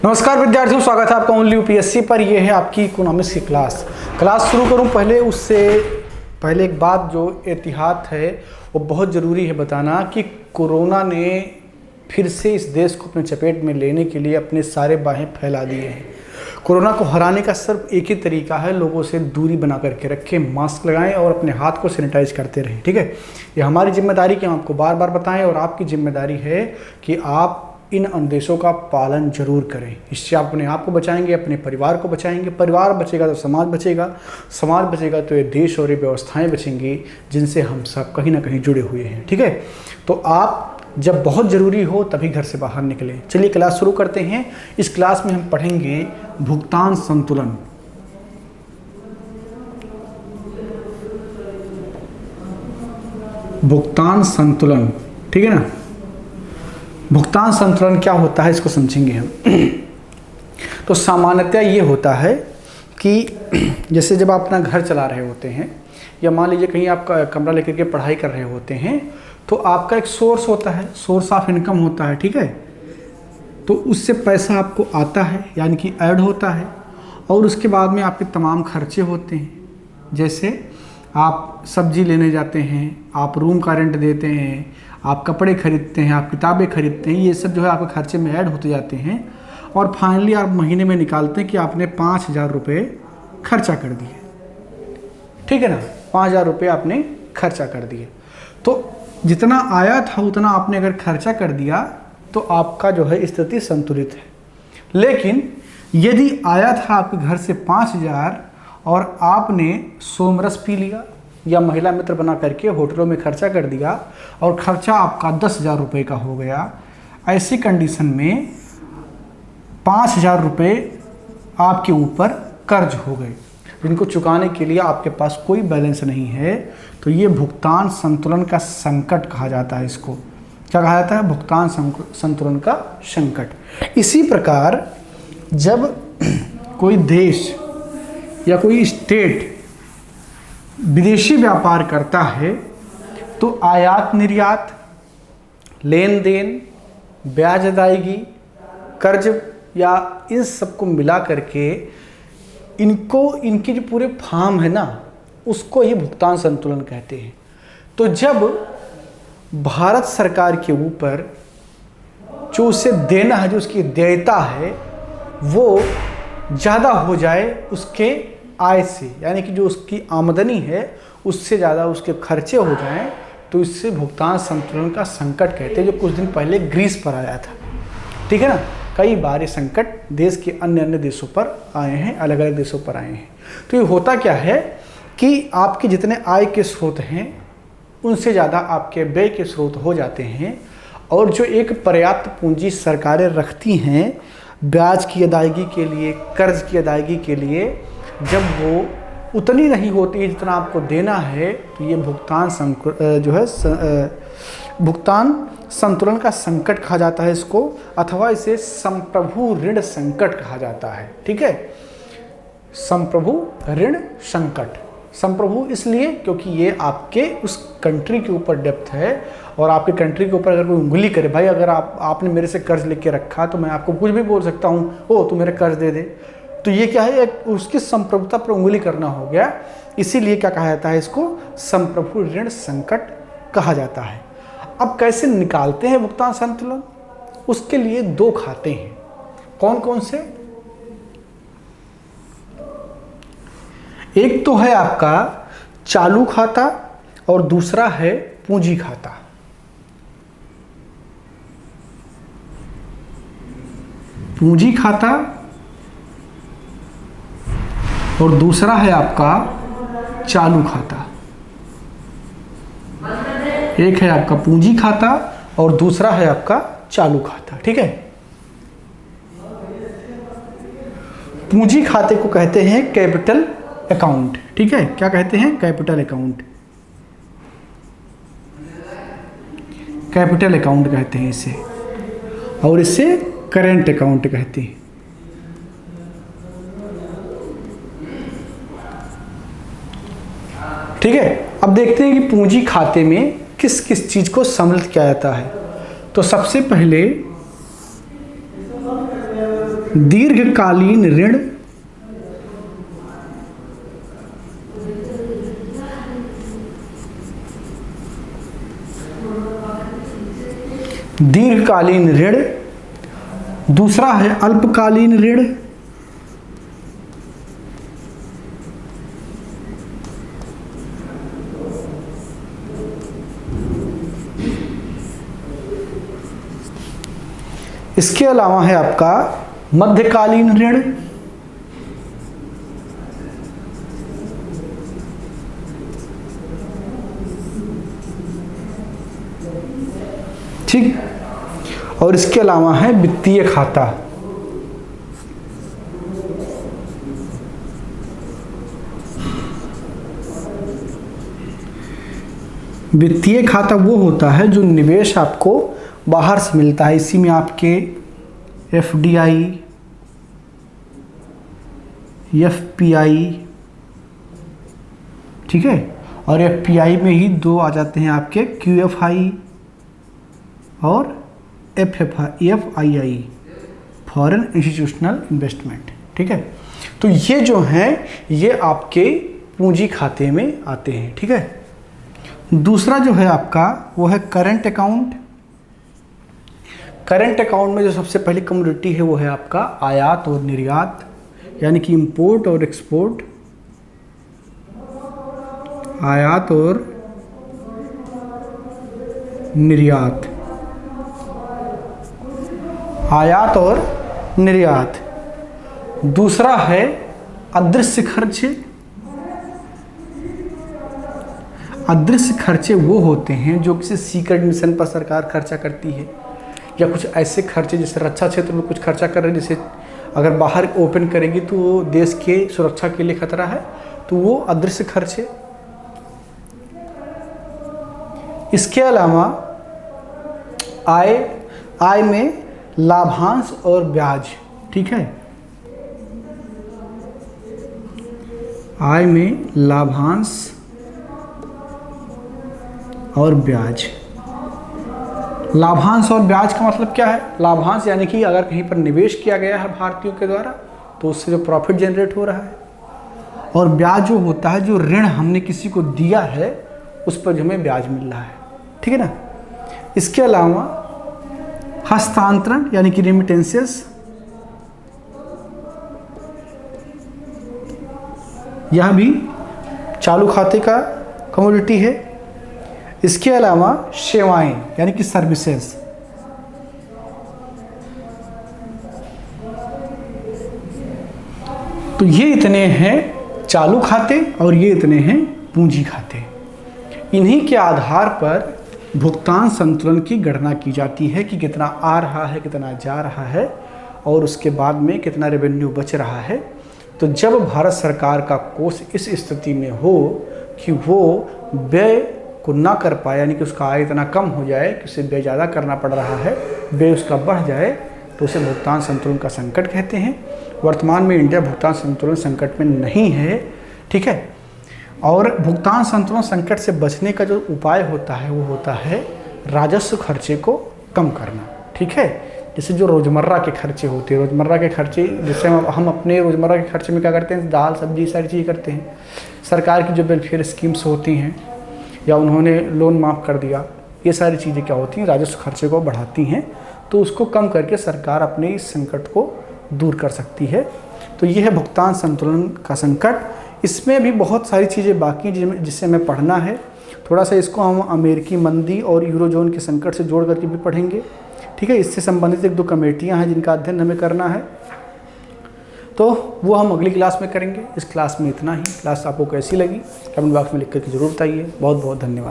नमस्कार विद्यार्थियों, स्वागत है आपका ओनली यूपीएससी पर। यह है आपकी इकोनॉमिक्स की क्लास शुरू करूं पहले उससे पहले एक बात जो एहतियात है वो बहुत ज़रूरी है बताना कि कोरोना ने फिर से इस देश को अपने चपेट में लेने के लिए अपने सारे बाहें फैला दिए हैं। कोरोना को हराने का सिर्फ एक ही तरीका है, लोगों से दूरी बना करके रखें, मास्क लगाएं और अपने हाथ को सैनिटाइज करते रहें। ठीक है, ये हमारी जिम्मेदारी कि हम आपको बार बार बताएं और आपकी जिम्मेदारी है कि आप इन आदेशों का पालन जरूर करें। इससे आप अपने आप को बचाएंगे, अपने परिवार को बचाएंगे। परिवार बचेगा तो समाज बचेगा, समाज बचेगा तो ये देश और ये व्यवस्थाएं बचेंगी जिनसे हम सब कहीं ना कहीं जुड़े हुए हैं। ठीक है, तो आप जब बहुत ज़रूरी हो तभी घर से बाहर निकलें। चलिए क्लास शुरू करते हैं। इस क्लास में हम पढ़ेंगे भुगतान संतुलन। भुगतान संतुलन, ठीक है ना। भुगतान संतुलन क्या होता है इसको समझेंगे हम। तो सामान्यतः ये होता है कि जैसे जब आप अपना घर चला रहे होते हैं या मान लीजिए कहीं आप कमरा लेकर के पढ़ाई कर रहे होते हैं तो आपका एक सोर्स होता है, सोर्स ऑफ इनकम होता है। ठीक है, तो उससे पैसा आपको आता है यानी कि ऐड होता है और उसके बाद में आपके तमाम खर्चे होते हैं। जैसे आप सब्जी लेने जाते हैं, आप रूम का रेंट देते हैं, आप कपड़े खरीदते हैं, आप किताबें खरीदते हैं, ये सब जो है आपके खर्चे में ऐड होते जाते हैं और फाइनली आप महीने में निकालते हैं कि आपने 5,000 रुपये खर्चा कर दिए। ठीक है ना, 5,000 रुपये आपने खर्चा कर दिए। तो जितना आया था उतना आपने अगर खर्चा कर दिया तो आपका जो है स्थिति संतुलित है। लेकिन यदि आया था आपके घर से 5,000 और आपने सोमरस पी लिया या महिला मित्र बना करके होटलों में खर्चा कर दिया और खर्चा आपका 10,000 रुपये का हो गया, ऐसी कंडीशन में 5,000 रुपये आपके ऊपर कर्ज हो गए जिनको चुकाने के लिए आपके पास कोई बैलेंस नहीं है। तो ये भुगतान संतुलन का संकट कहा जाता है। इसको क्या कहा जाता है? भुगतान संतुलन का संकट। इसी प्रकार जब कोई देश या कोई स्टेट विदेशी व्यापार करता है तो आयात निर्यात, लेन देन, ब्याज अदायगी, कर्ज या इन सबको मिला करके इनके जो पूरे फार्म है ना उसको ही भुगतान संतुलन कहते हैं। तो जब भारत सरकार के ऊपर जो उसे देना है, जो उसकी देयता है वो ज़्यादा हो जाए उसके आय से, यानी कि जो उसकी आमदनी है उससे ज़्यादा उसके खर्चे हो जाएं तो इससे भुगतान संतुलन का संकट कहते हैं, जो कुछ दिन पहले ग्रीस पर आया था। ठीक है ना, कई बार ये संकट देश के अन्य देशों पर आए हैं, अलग अलग देशों पर आए हैं। तो ये होता क्या है कि आपके जितने आय के स्रोत हैं उनसे ज़्यादा आपके व्यय के स्रोत हो जाते हैं और जो एक पर्याप्त पूंजी सरकारें रखती हैं ब्याज की अदायगी के लिए, कर्ज की अदायगी के लिए, जब वो उतनी नहीं होती है जितना आपको देना है तो ये भुगतान संतुलन का संकट कहा जाता है इसको, अथवा इसे संप्रभु ऋण संकट कहा जाता है। ठीक है, संप्रभु ऋण संकट। संप्रभु इसलिए क्योंकि ये आपके उस कंट्री के ऊपर डेप्थ है और आपके कंट्री के ऊपर अगर कोई उंगली करे, भाई अगर आपने मेरे से कर्ज लेके रखा तो मैं आपको कुछ भी बोल सकता हूँ, ओ तू मेरे कर्ज दे दे, तो ये क्या है, एक उसकी संप्रभुता पर उंगली करना हो गया। इसीलिए क्या कहा जाता है, इसको संप्रभु ऋण संकट कहा जाता है। अब कैसे निकालते हैं भुगतान संतुलन? उसके लिए दो खाते हैं। कौन कौन से? एक तो है आपका चालू खाता और दूसरा है पूंजी खाता। पूंजी खाता और दूसरा है आपका चालू खाता। एक है आपका पूंजी खाता और दूसरा है आपका चालू खाता। ठीक है, पूंजी खाते को कहते हैं कैपिटल अकाउंट। ठीक है, क्या कहते हैं? Capital account. कैपिटल अकाउंट कहते हैं इसे, और इसे करेंट अकाउंट कहते हैं। ठीक है, अब देखते हैं कि पूंजी खाते में किस किस चीज को सम्मिलित किया जाता है। तो सबसे पहले दीर्घकालीन ऋण दीर्घकालीन ऋण, दूसरा है अल्पकालीन ऋण, इसके अलावा है आपका मध्यकालीन ऋण, ठीक, और इसके अलावा है वित्तीय खाता। वित्तीय खाता वो होता है जो निवेश आपको बाहर से मिलता है। इसी में आपके एफडीआई, एफपीआई, ठीक है, और एफपीआई में ही दो आ जाते हैं आपके क्यूएफआई और एफआईआई, फॉरेन इंस्टीट्यूशनल इन्वेस्टमेंट, ठीक है। तो ये जो हैं ये आपके पूंजी खाते में आते हैं, ठीक है। दूसरा जो है आपका वो है करंट अकाउंट। करंट अकाउंट में जो सबसे पहली कमोडिटी है वो है आपका आयात और निर्यात, यानी कि इंपोर्ट और एक्सपोर्ट, आयात और निर्यात, आयात और निर्यात। दूसरा है अदृश्य खर्चे। अदृश्य खर्चे वो होते हैं जो किसी सीक्रेट मिशन पर सरकार खर्चा करती है, या कुछ ऐसे खर्चे जैसे रक्षा क्षेत्र में कुछ खर्चा कर रहे हैं, जैसे अगर बाहर ओपन करेंगे तो वो देश के सुरक्षा के लिए खतरा है, तो वो अदृश्य खर्चे। इसके अलावा आय में लाभांश और ब्याज, ठीक है, आय में लाभांश और ब्याज। लाभांश और ब्याज का मतलब क्या है? लाभांश यानी कि अगर कहीं पर निवेश किया गया है भारतीयों के द्वारा तो उससे जो प्रॉफिट जनरेट हो रहा है, और ब्याज जो होता है जो ऋण हमने किसी को दिया है उस पर जो हमें ब्याज मिल रहा है, ठीक है ना। इसके अलावा हस्तांतरण यानी कि रेमिटेंसेस, यह भी चालू खाते का कमोडिटी है। इसके अलावा सेवाएं यानी कि सर्विसेज, तो ये इतने हैं चालू खाते और ये इतने हैं पूंजी खाते। इन्हीं के आधार पर भुगतान संतुलन की गणना की जाती है कि कितना आ रहा है, कितना जा रहा है, और उसके बाद में कितना रेवेन्यू बच रहा है। तो जब भारत सरकार का कोष इस स्थिति में हो कि वो व्यय को ना कर पाए, यानी कि उसका आय इतना कम हो जाए कि उसे व्यय ज़्यादा करना पड़ रहा है, व्यय उसका बढ़ जाए, तो उसे भुगतान संतुलन का संकट कहते हैं। वर्तमान में इंडिया भुगतान संतुलन संकट में नहीं है, ठीक है। और भुगतान संतुलन संकट से बचने का जो उपाय होता है वो होता है राजस्व खर्चे को कम करना, ठीक है। जैसे जो रोज़मर्रा के खर्चे होते हैं, रोज़मर्रा के खर्चे, जैसे हम अपने रोज़मर्रा के खर्चे में क्या करते हैं, दाल सब्जी सारी चीज़ें करते हैं। सरकार की जो वेलफेयर स्कीम्स होती हैं या उन्होंने लोन माफ़ कर दिया, ये सारी चीज़ें क्या होती हैं, राजस्व खर्चे को बढ़ाती हैं। तो उसको कम करके सरकार अपने इस संकट को दूर कर सकती है। तो ये है भुगतान संतुलन का संकट। इसमें भी बहुत सारी चीज़ें बाकी हैं जिससे हमें पढ़ना है। थोड़ा सा इसको हम अमेरिकी मंदी और यूरोजोन के संकट से जोड़ करके भी पढ़ेंगे, ठीक है। इससे संबंधित 1-2 कमेटियाँ हैं जिनका अध्ययन हमें करना है, तो वो हम अगली क्लास में करेंगे। इस क्लास में इतना ही। क्लास आपको कैसी लगी कमेंट बॉक्स में लिख करके ज़रूर बताइए। बहुत बहुत धन्यवाद।